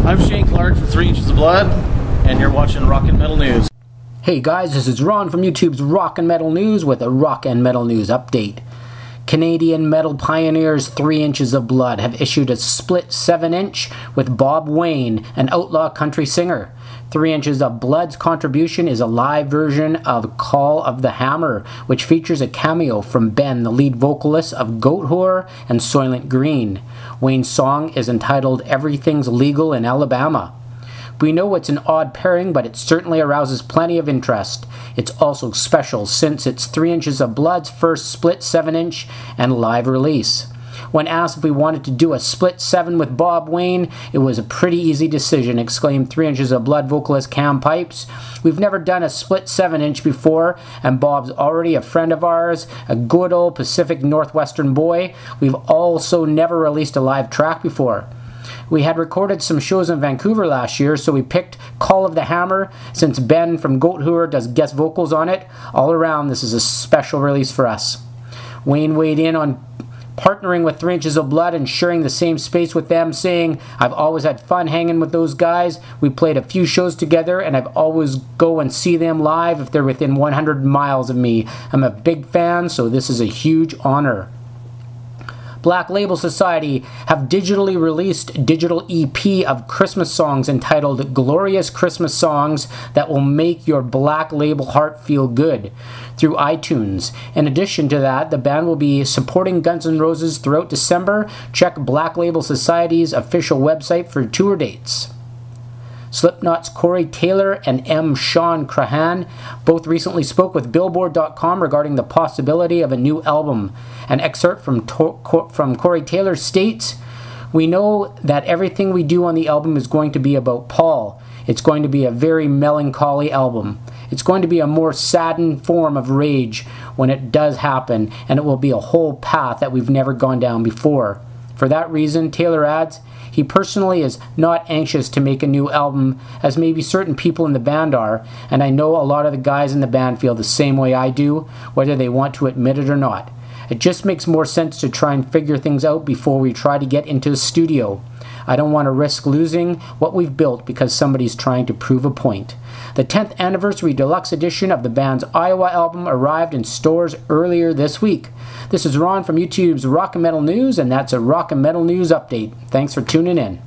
I'm Shane Clark for 3 Inches of Blood, and you're watching Rock and Metal News. Hey guys, this is Ron from YouTube's Rock and Metal News with a Rock and Metal News update. Canadian metal pioneers 3 Inches of Blood have issued a split 7-inch with Bob Wayne, an outlaw country singer. 3 Inches of Blood's contribution is a live version of Call of the Hammer, which features a cameo from Ben, the lead vocalist of Goatwhore and Soilent Green. Wayne's song is entitled Everything's Legal in Alabama. We know it's an odd pairing, but it certainly arouses plenty of interest. It's also special since it's 3 Inches of Blood's first split 7-inch and live release. When asked if we wanted to do a split 7 with Bob Wayne, it was a pretty easy decision, exclaimed 3 Inches of Blood vocalist Cam Pipes. We've never done a split 7-inch before, and Bob's already a friend of ours, a good old Pacific Northwestern boy. We've also never released a live track before. We had recorded some shows in Vancouver last year, so we picked Call of the Hammer since Ben from Goatwhore does guest vocals on it. All around, this is a special release for us. Wayne weighed in on partnering with 3 Inches of Blood and sharing the same space with them, saying, I've always had fun hanging with those guys. We played a few shows together, and I've always go and see them live if they're within 100 miles of me. I'm a big fan, so this is a huge honor. Black Label Society have digitally released digital EP of Christmas songs entitled Glorious Christmas Songs that will make your Black Label heart feel good through iTunes. In addition to that, the band will be supporting Guns N' Roses throughout December. Check Black Label Society's official website for tour dates. Slipknot's Corey Taylor and M. Sean Crahan both recently spoke with Billboard.com regarding the possibility of a new album. An excerpt from Corey Taylor states, "We know that everything we do on the album is going to be about Paul. It's going to be a very melancholy album. It's going to be a more saddened form of rage when it does happen, and it will be a whole path that we've never gone down before." For that reason, Taylor adds, he personally is not anxious to make a new album, as maybe certain people in the band are, and I know a lot of the guys in the band feel the same way I do, whether they want to admit it or not. It just makes more sense to try and figure things out before we try to get into the studio. I don't want to risk losing what we've built because somebody's trying to prove a point. The 10th anniversary deluxe edition of the band's Iowa album arrived in stores earlier this week. This is Ron from YouTube's Rock and Metal News, and that's a Rock and Metal News update. Thanks for tuning in.